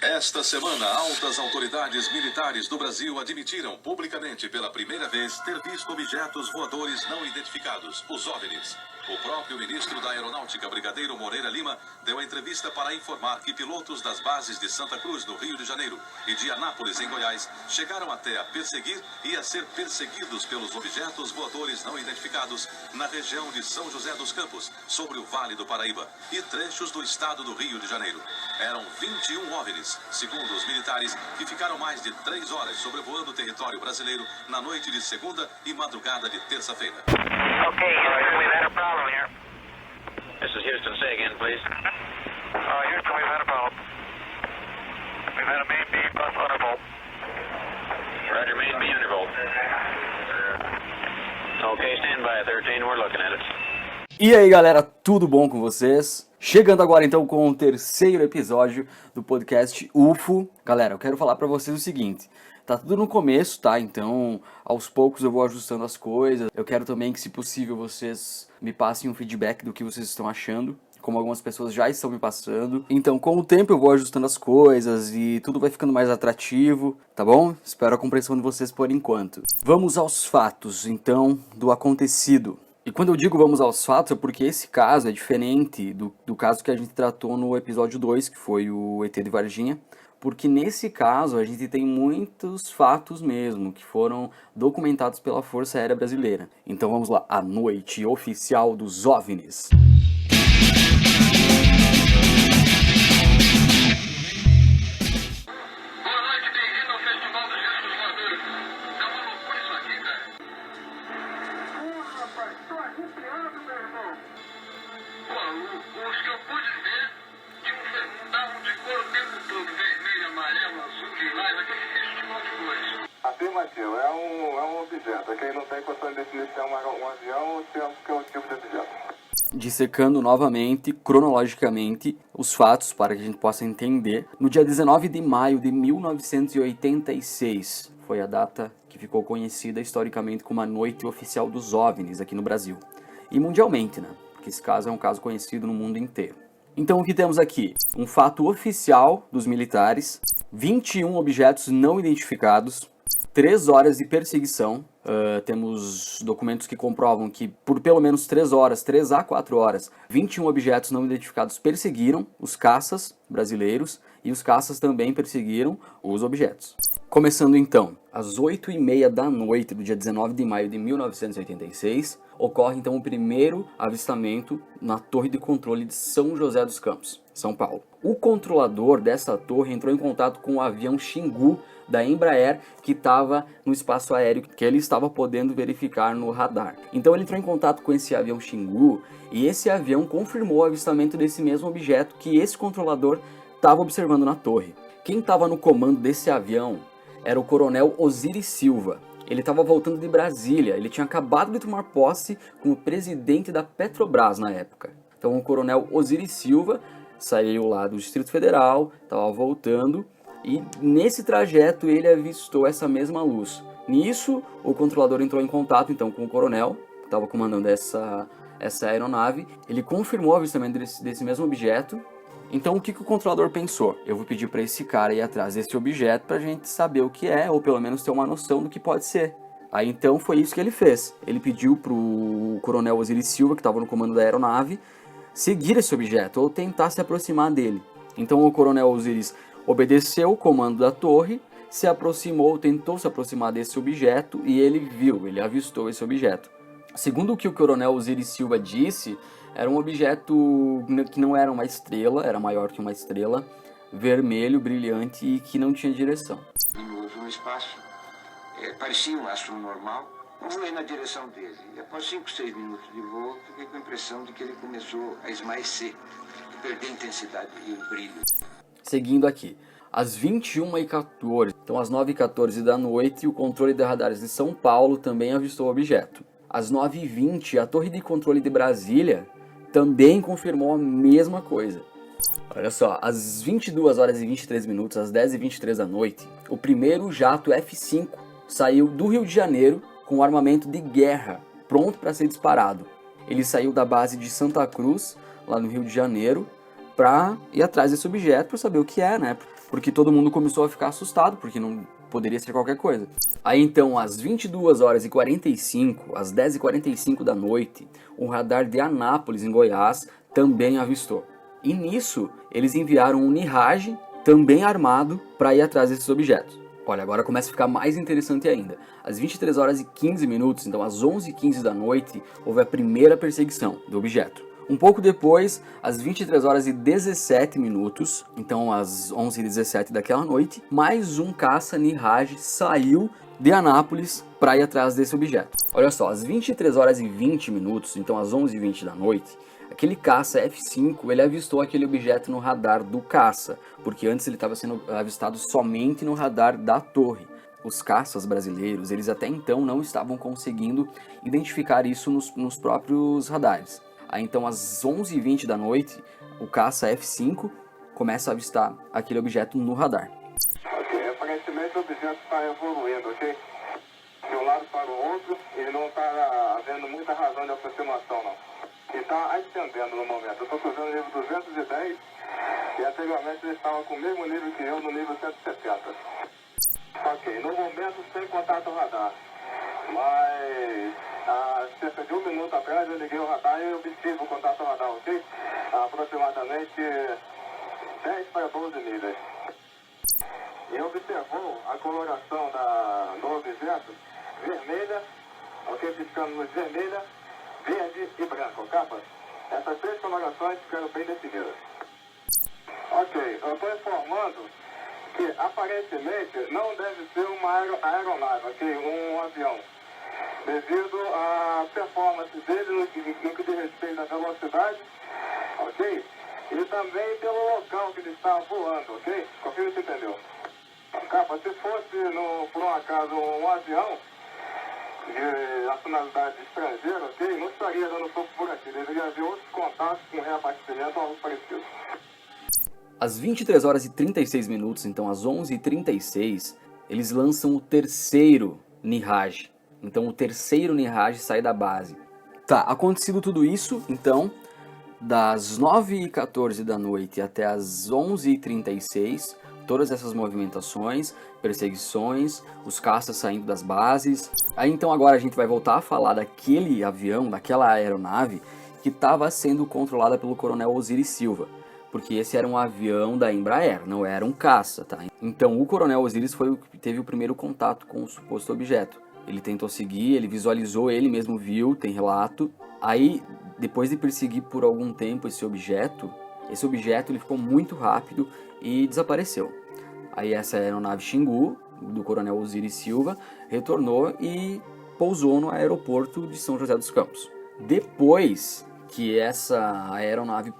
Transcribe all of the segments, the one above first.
Esta semana, altas autoridades militares do Brasil admitiram publicamente pela primeira vez ter visto objetos voadores não identificados, os OVNIs. O próprio ministro da Aeronáutica, Brigadeiro Moreira Lima, deu a entrevista para informar que pilotos das bases de Santa Cruz, no Rio de Janeiro, e de Anápolis, em Goiás, chegaram até a perseguir e a ser perseguidos pelos objetos voadores não identificados na região de São José dos Campos, sobre o Vale do Paraíba, e trechos do estado do Rio de Janeiro. Eram 21 OVNIs, segundo os militares, que ficaram mais de 3 horas sobrevoando o território brasileiro na noite de segunda e madrugada de terça-feira. Okay, Houston, we've had a problem here. This is Houston. Say again, please. Houston, we've had a problem. We've had a main beam bus undervolt. Roger, main beam undervolt. Okay, stand by, 13, we're looking at it. E aí galera, tudo bom com vocês? Chegando agora então com o terceiro episódio do podcast UFO. Galera, eu quero falar pra vocês o seguinte, tá tudo no começo, tá? Então, aos poucos eu vou ajustando as coisas. Eu quero também que, se possível, vocês me passem um feedback do que vocês estão achando, como algumas pessoas já estão me passando. Então, com o tempo eu vou ajustando as coisas e tudo vai ficando mais atrativo, tá bom? Espero a compreensão de vocês por enquanto. Vamos aos fatos, então, do acontecido. E quando eu digo vamos aos fatos é porque esse caso é diferente do caso que a gente tratou no episódio 2, que foi o ET de Varginha, porque nesse caso a gente tem muitos fatos mesmo, que foram documentados pela Força Aérea Brasileira. Então vamos lá, a noite oficial dos OVNIs. Os que eu pude ver, estavam de cor o tempo todo, vermelho, amarelo, azul, lilás, aquele tipo de coisa. Afirmativo, é um objeto. Quem não tem condição de definir se é um avião ou se é um tipo de objeto. Dissecando novamente, cronologicamente, os fatos para que a gente possa entender. No dia 19 de maio de 1986, foi a data que ficou conhecida historicamente como a Noite Oficial dos OVNIs aqui no Brasil. E mundialmente, né? Porque esse caso é um caso conhecido no mundo inteiro. Então o que temos aqui? Um fato oficial dos militares, 21 objetos não identificados, 3 horas de perseguição. Temos documentos que comprovam que por pelo menos 3 horas, 3 a 4 horas, 21 objetos não identificados perseguiram os caças brasileiros e os caças também perseguiram os objetos. Começando então, às 8h30 da noite do dia 19 de maio de 1986, ocorre então o primeiro avistamento na torre de controle de São José dos Campos, São Paulo. O controlador dessa torre entrou em contato com o avião Xingu da Embraer, que estava no espaço aéreo, que ele estava podendo verificar no radar. Então ele entrou em contato com esse avião Xingu e esse avião confirmou o avistamento desse mesmo objeto que esse controlador estava observando na torre. Quem estava no comando desse avião era o coronel Osiris Silva. Ele estava voltando de Brasília, ele tinha acabado de tomar posse como presidente da Petrobras na época. Então o coronel Osiris Silva saiu lá do Distrito Federal, estava voltando, e nesse trajeto ele avistou essa mesma luz. Nisso, o controlador entrou em contato então com o coronel, que estava comandando essa aeronave. Ele confirmou o avistamento desse mesmo objeto. Então o que o controlador pensou? Eu vou pedir para esse cara ir atrás desse objeto para a gente saber o que é, ou pelo menos ter uma noção do que pode ser. Aí então foi isso que ele fez. Ele pediu para o coronel Osiris Silva, que estava no comando da aeronave, seguir esse objeto, ou tentar se aproximar dele. Então o coronel Osiris obedeceu o comando da torre, se aproximou, tentou se aproximar desse objeto e ele avistou esse objeto. Segundo o que o coronel Osiris Silva disse, era um objeto que não era uma estrela, era maior que uma estrela, vermelho, brilhante e que não tinha direção. Luminoso no espaço, parecia um astro normal. Eu voei na direção dele e após 5, 6 minutos de voo, fiquei com a impressão de que ele começou a esmaecer e perder a intensidade e o brilho. Seguindo aqui, às 21h14, então às 9h14 da noite, o controle de radares de São Paulo também avistou o objeto. Às 9h20, a torre de controle de Brasília também confirmou a mesma coisa. Olha só, às 22h23, às 10h23 da noite, o primeiro jato F-5 saiu do Rio de Janeiro com armamento de guerra, pronto para ser disparado. Ele saiu da base de Santa Cruz, lá no Rio de Janeiro, para ir atrás desse objeto para saber o que é, né? Porque todo mundo começou a ficar assustado, porque não poderia ser qualquer coisa. Aí então, às 22h45, às 10h45 da noite, o radar de Anápolis, em Goiás, também avistou. E nisso, eles enviaram um Mirage, também armado, para ir atrás desses objetos. Olha, agora começa a ficar mais interessante ainda. Às 23h15, então às 11h15 da noite, houve a primeira perseguição do objeto. Um pouco depois, às 23h17, então às 11h17 daquela noite, mais um caça Mirage saiu de Anápolis para ir atrás desse objeto. Olha só, às 23h20, então às 11h20 da noite, aquele caça F-5, ele avistou aquele objeto no radar do caça, porque antes ele estava sendo avistado somente no radar da torre. Os caças brasileiros, eles até então não estavam conseguindo identificar isso nos próprios radares. Aí então às 11h20 da noite, o caça F-5 começa a avistar aquele objeto no radar. Ok, aparentemente o objeto está evoluindo, ok? De um lado para o outro, e não está havendo muita razão de aproximação, não. E está ascendendo no momento. Eu estou cruzando o nível 210 e anteriormente ele estava com o mesmo nível que eu, no nível 170. Ok, no momento sem contato radar. Mas há cerca de 1 minuto atrás eu liguei o radar e obtive o contato radar, ok? Aproximadamente 10 para 12 milhas. E observou a coloração do objeto vermelha, ok? Piscando luz vermelha, verde e branco, capa? Essas 3 colorações ficaram bem definidas. Ok, eu estou informando que aparentemente não deve ser uma aeronave, ok? Um avião. Devido à performance dele no que diz respeito à velocidade, ok? E também pelo local que ele está voando, ok? Confio que você entendeu. Capa, se fosse por um acaso um avião de nacionalidade estrangeira, ok? Não estaria dando soco por aqui. Deveria haver outros contatos com reabastecimento ou algo parecido. Às 23h36, então às 11h36, eles lançam o terceiro Mirage. Então o terceiro Mirage sai da base. Tá, acontecido tudo isso, então, das 9h14 da noite até as 11h36, todas essas movimentações, perseguições, os caças saindo das bases. Aí então agora a gente vai voltar a falar daquele avião, daquela aeronave que estava sendo controlada pelo Coronel Osiris Silva, porque esse era um avião da Embraer, não era um caça, tá? Então o Coronel Osiris foi o que teve o primeiro contato com o suposto objeto. Ele tentou seguir, ele visualizou, ele mesmo viu, tem relato. Aí, depois de perseguir por algum tempo esse objeto ele ficou muito rápido e desapareceu. Aí essa aeronave Xingu, do Coronel Osiris Silva, retornou e pousou no aeroporto de São José dos Campos. Depois que essa aeronave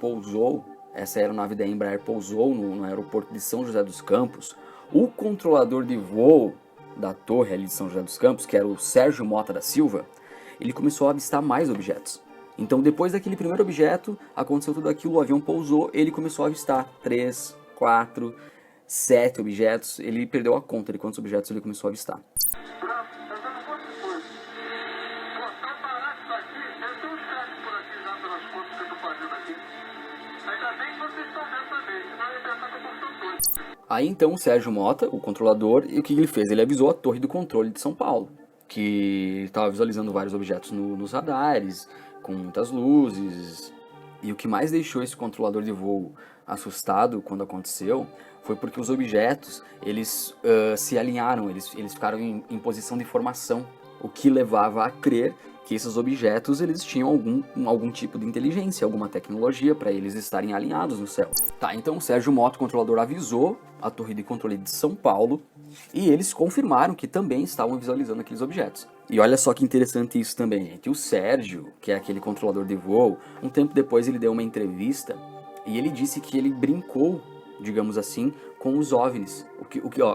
da Embraer pousou no aeroporto de São José dos Campos, o controlador de voo da torre ali de São José dos Campos, que era o Sérgio Mota da Silva, ele começou a avistar mais objetos. Então depois daquele primeiro objeto, aconteceu tudo aquilo, o avião pousou, ele começou a avistar 3, 4, 7 objetos, ele perdeu a conta de quantos objetos ele começou a avistar. Aí então o Sérgio Mota, o controlador, e o que ele fez? Ele avisou a torre do controle de São Paulo, que estava visualizando vários objetos nos radares, com muitas luzes. E o que mais deixou esse controlador de voo assustado quando aconteceu foi porque os objetos, eles se alinharam, eles ficaram em posição de formação, o que levava a crer que esses objetos eles tinham algum tipo de inteligência, alguma tecnologia para eles estarem alinhados no céu. Tá, então o Sérgio Mota, o controlador, avisou a torre de controle de São Paulo e eles confirmaram que também estavam visualizando aqueles objetos. E olha só que interessante isso também, gente. O Sérgio, que é aquele controlador de voo, um tempo depois ele deu uma entrevista e ele disse que ele brincou, digamos assim, com os OVNIs.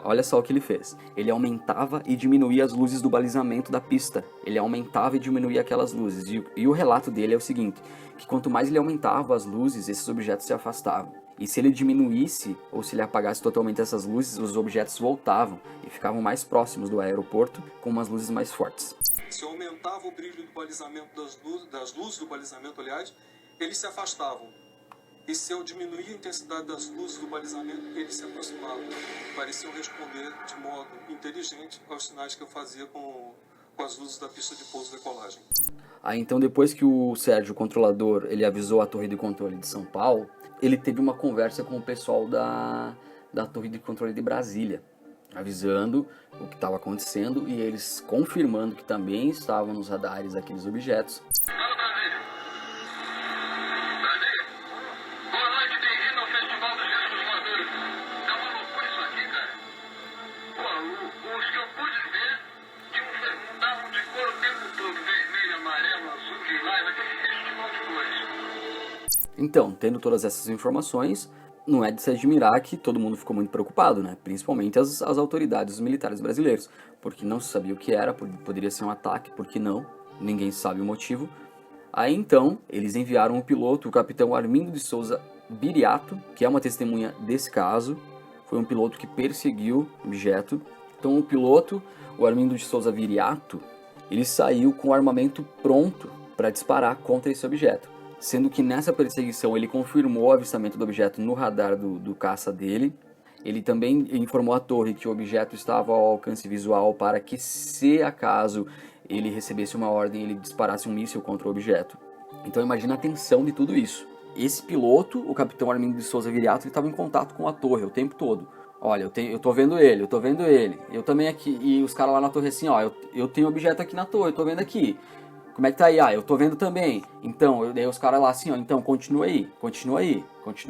Olha só o que ele fez. Ele aumentava e diminuía as luzes do balizamento da pista. Ele aumentava e diminuía aquelas luzes. E o relato dele é o seguinte, que quanto mais ele aumentava as luzes, esses objetos se afastavam. E se ele diminuísse, ou se ele apagasse totalmente essas luzes, os objetos voltavam e ficavam mais próximos do aeroporto, com umas luzes mais fortes. Se aumentava o brilho do balizamento das luzes do balizamento, aliás, eles se afastavam. E se eu diminuir a intensidade das luzes do balizamento, eles se aproximavam. Pareciam responder de modo inteligente aos sinais que eu fazia com as luzes da pista de pouso e decolagem. Aí então, depois que o Sérgio, o controlador, ele avisou a torre de controle de São Paulo, ele teve uma conversa com o pessoal da torre de controle de Brasília, avisando o que estava acontecendo e eles confirmando que também estavam nos radares aqueles objetos. Fala, Brasília. Brasília. Boa noite, bem-vindo ao Festival dos Discos Voadores. Tá uma loucura isso aqui, cara. Pô, os que eu pude ver estavam de cor o tempo todo. Vermelho, amarelo, azul, lilás, aquele festival de cores. Então, tendo todas essas informações, não é de se admirar que todo mundo ficou muito preocupado, né? Principalmente as autoridades, os militares brasileiros, porque não se sabia o que era, poderia ser um ataque, por que não? Ninguém sabe o motivo. Aí então, eles enviaram o piloto, o capitão Armindo de Souza Biriato, que é uma testemunha desse caso, foi um piloto que perseguiu o objeto. Então o piloto, o Armindo de Souza Biriato, ele saiu com o armamento pronto para disparar contra esse objeto. Sendo que nessa perseguição ele confirmou o avistamento do objeto no radar do caça dele. Ele também informou à torre que o objeto estava ao alcance visual para que, se acaso ele recebesse uma ordem, ele disparasse um míssil contra o objeto. Então imagina a tensão de tudo isso. Esse piloto, o capitão Armindo de Souza Viriato, ele estava em contato com a torre o tempo todo. Olha, eu tô vendo ele, eu também aqui. E os caras lá na torre assim, ó, eu tenho objeto aqui na torre, eu tô vendo aqui. Como é que tá aí? Ah, eu tô vendo também. Então, daí os caras lá assim, ó, então continua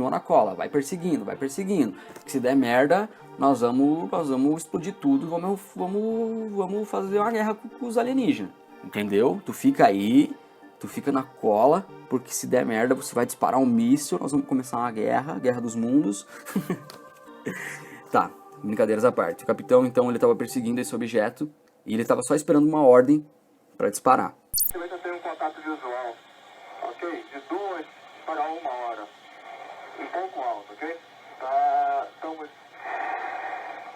na cola, vai perseguindo. Porque se der merda, nós vamos explodir tudo, vamos fazer uma guerra com os alienígenas. Entendeu? Tu fica aí, tu fica na cola, porque se der merda, você vai disparar um míssil, nós vamos começar uma guerra dos mundos. Tá, brincadeiras à parte. O capitão, então, ele tava perseguindo esse objeto e ele tava só esperando uma ordem para disparar. Você vai ter um contato visual, ok? De 2 para 1 hora. Um pouco alto, ok? Estamos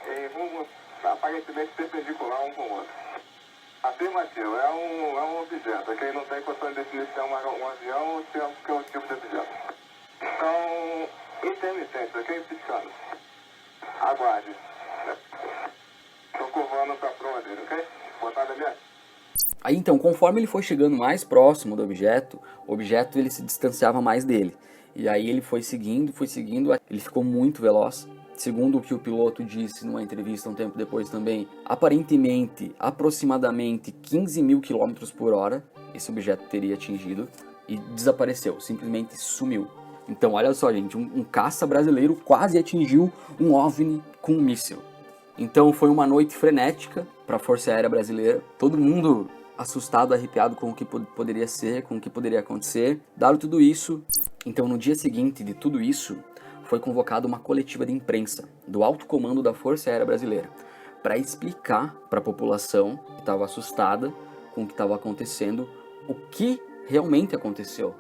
em rumo aparentemente perpendicular um com o outro. Afirmativo, é um objeto, ok? Não tem condição de definir se é um avião ou se é um tipo de objeto. Então, intermitente, ok? Piscando. Aguarde. Estou curvando para a dele, ok? Botar ali. Aí então, conforme ele foi chegando mais próximo do objeto, o objeto ele se distanciava mais dele. E aí ele foi seguindo, ele ficou muito veloz. Segundo o que o piloto disse numa entrevista um tempo depois também, aparentemente, aproximadamente 15 mil km por hora, esse objeto teria atingido e desapareceu, simplesmente sumiu. Então olha só, gente, um caça brasileiro quase atingiu um OVNI com um míssil. Então foi uma noite frenética para a Força Aérea Brasileira, todo mundo assustado, arrepiado com o que poderia ser, com o que poderia acontecer. Dado tudo isso, então no dia seguinte de tudo isso, foi convocada uma coletiva de imprensa do alto comando da Força Aérea Brasileira para explicar para a população que estava assustada com o que estava acontecendo, o que realmente aconteceu.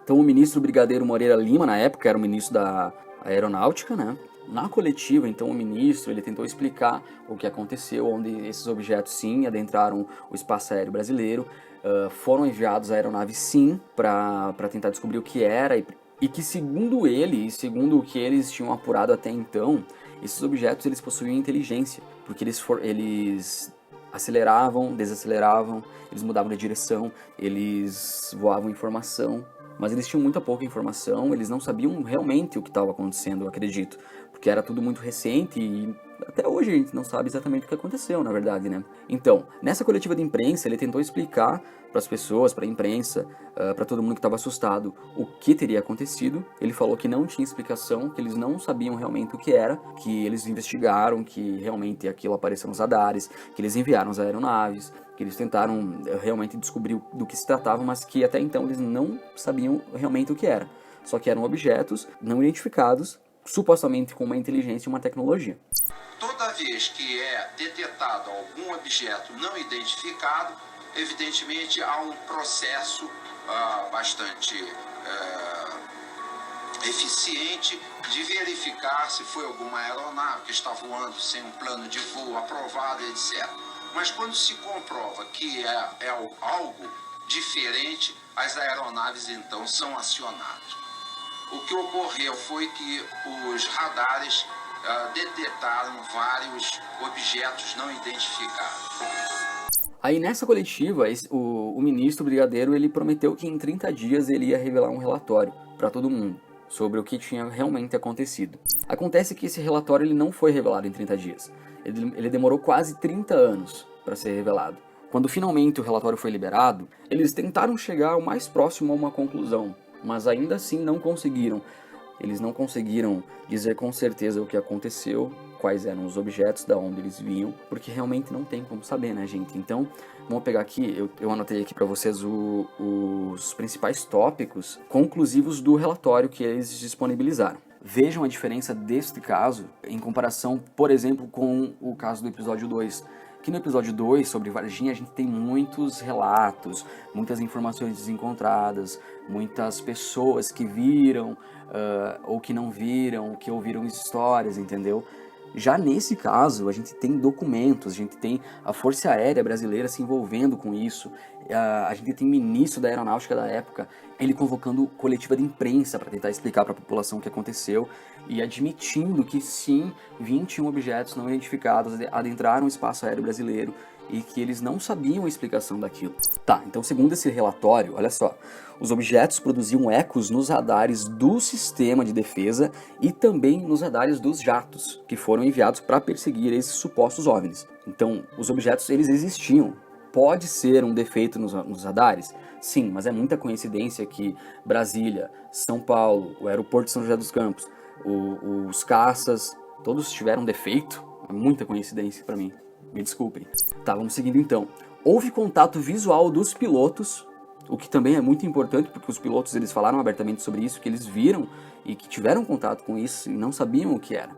Então o ministro Brigadeiro Moreira Lima, na época, era o ministro da Aeronáutica, né? Na coletiva, então, o ministro ele tentou explicar o que aconteceu, onde esses objetos, sim, adentraram o espaço aéreo brasileiro, foram enviados a aeronaves, sim, para tentar descobrir o que era, e que, segundo ele, e segundo o que eles tinham apurado até então, esses objetos eles possuíam inteligência, porque eles aceleravam, desaceleravam, eles mudavam de direção, eles voavam em formação, mas eles tinham muita pouca informação, eles não sabiam realmente o que estava acontecendo, eu acredito, porque era tudo muito recente e até hoje a gente não sabe exatamente o que aconteceu, na verdade, né? Então, nessa coletiva de imprensa, ele tentou explicar para as pessoas, para a imprensa, para todo mundo que estava assustado, o que teria acontecido. Ele falou que não tinha explicação, que eles não sabiam realmente o que era, que eles investigaram, que realmente aquilo apareceu nos radares, que eles enviaram as aeronaves, que eles tentaram realmente descobrir do que se tratava, mas que até então eles não sabiam realmente o que era. Só que eram objetos não identificados, supostamente com uma inteligência e uma tecnologia. Toda vez que é detectado algum objeto não identificado, evidentemente há um processo bastante eficiente de verificar se foi alguma aeronave que está voando sem um plano de voo aprovado, etc. Mas quando se comprova que é algo diferente, as aeronaves então são acionadas. O que ocorreu foi que os radares detectaram vários objetos não identificados. Aí nessa coletiva, o ministro brigadeiro ele prometeu que em 30 dias ele ia revelar um relatório para todo mundo sobre o que tinha realmente acontecido. Acontece que esse relatório ele não foi revelado em 30 dias. Ele demorou quase 30 anos para ser revelado. Quando finalmente o relatório foi liberado, eles tentaram chegar o mais próximo a uma conclusão, mas ainda assim não conseguiram. Eles não conseguiram dizer com certeza o que aconteceu, quais eram os objetos, da onde eles vinham, porque realmente não tem como saber, né, gente? Então, vamos pegar aqui, eu anotei aqui para vocês os principais tópicos conclusivos do relatório que eles disponibilizaram. Vejam a diferença deste caso em comparação, por exemplo, com o caso do episódio 2. Aqui no episódio 2, sobre Varginha, a gente tem muitos relatos, muitas informações desencontradas, muitas pessoas que viram ou que não viram, que ouviram histórias, entendeu? Já nesse caso, a gente tem documentos, a gente tem a Força Aérea Brasileira se envolvendo com isso, a gente tem o ministro da Aeronáutica da época, ele convocando coletiva de imprensa para tentar explicar para a população o que aconteceu e admitindo que sim, 21 objetos não identificados adentraram o espaço aéreo brasileiro e que eles não sabiam a explicação daquilo. Tá, então segundo esse relatório, olha só, os objetos produziam ecos nos radares do sistema de defesa e também nos radares dos jatos, que foram enviados para perseguir esses supostos OVNIs. Então, os objetos, eles existiam. Pode ser um defeito nos radares? Sim, mas é muita coincidência que Brasília, São Paulo, o aeroporto de São José dos Campos, os caças, todos tiveram defeito. É muita coincidência para mim. Me desculpem. Tá, vamos seguindo então. Houve contato visual dos pilotos, o que também é muito importante, porque os pilotos eles falaram abertamente sobre isso, que eles viram e que tiveram contato com isso e não sabiam o que era.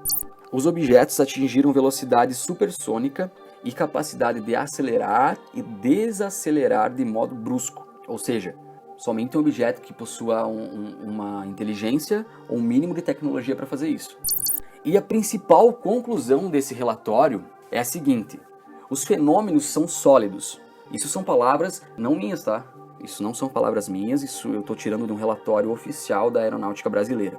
Os objetos atingiram velocidade supersônica e capacidade de acelerar e desacelerar de modo brusco. Ou seja, somente um objeto que possua uma inteligência ou um mínimo de tecnologia para fazer isso. E a principal conclusão desse relatório é a seguinte: os fenômenos são sólidos. Isso são palavras não minhas, tá? Isso não são palavras minhas, isso eu estou tirando de um relatório oficial da Aeronáutica Brasileira.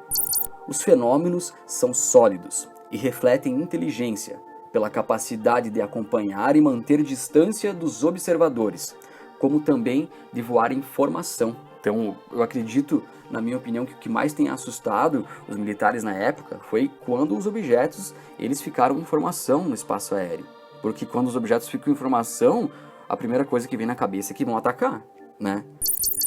Os fenômenos são sólidos e refletem inteligência, pela capacidade de acompanhar e manter distância dos observadores, como também de voar em formação. Então, eu acredito, na minha opinião, que o que mais tem assustado os militares na época foi quando os objetos eles ficaram em formação no espaço aéreo. Porque quando os objetos ficam em formação, a primeira coisa que vem na cabeça é que vão atacar, né?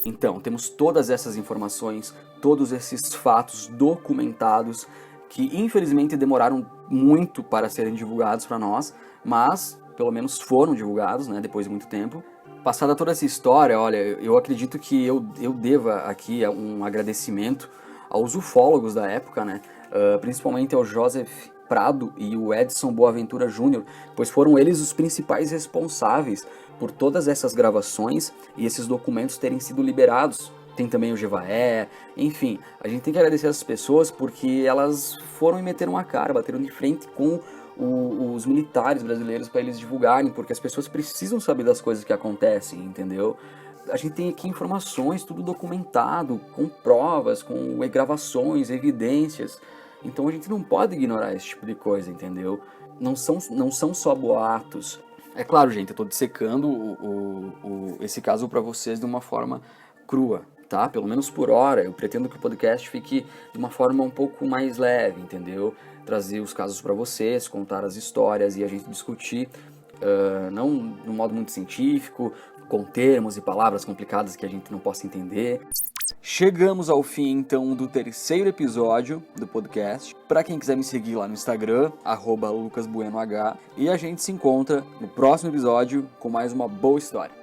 Então, temos todas essas informações, todos esses fatos documentados que infelizmente demoraram muito para serem divulgados para nós, mas pelo menos foram divulgados, né, depois de muito tempo. Passada toda essa história, olha, eu acredito que eu deva aqui um agradecimento aos ufólogos da época, né, principalmente ao Joseph Prado e o Edson Boaventura Jr., pois foram eles os principais responsáveis por todas essas gravações e esses documentos terem sido liberados. Tem também o Jevaé, enfim, a gente tem que agradecer essas pessoas porque elas foram e meteram a cara, bateram de frente com os militares brasileiros para eles divulgarem, porque as pessoas precisam saber das coisas que acontecem, entendeu? A gente tem aqui informações, tudo documentado, com provas, com gravações, evidências, então a gente não pode ignorar esse tipo de coisa, entendeu? Não são só boatos. É claro, gente, eu estou dissecando esse caso para vocês de uma forma crua, tá? Pelo menos por hora, eu pretendo que o podcast fique de uma forma um pouco mais leve, entendeu? Trazer os casos para vocês, contar as histórias e a gente discutir, não de um modo muito científico, com termos e palavras complicadas que a gente não possa entender. Chegamos ao fim, então, do terceiro episódio do podcast. Para quem quiser me seguir lá no Instagram, @lucasbuenoh, e a gente se encontra no próximo episódio com mais uma boa história.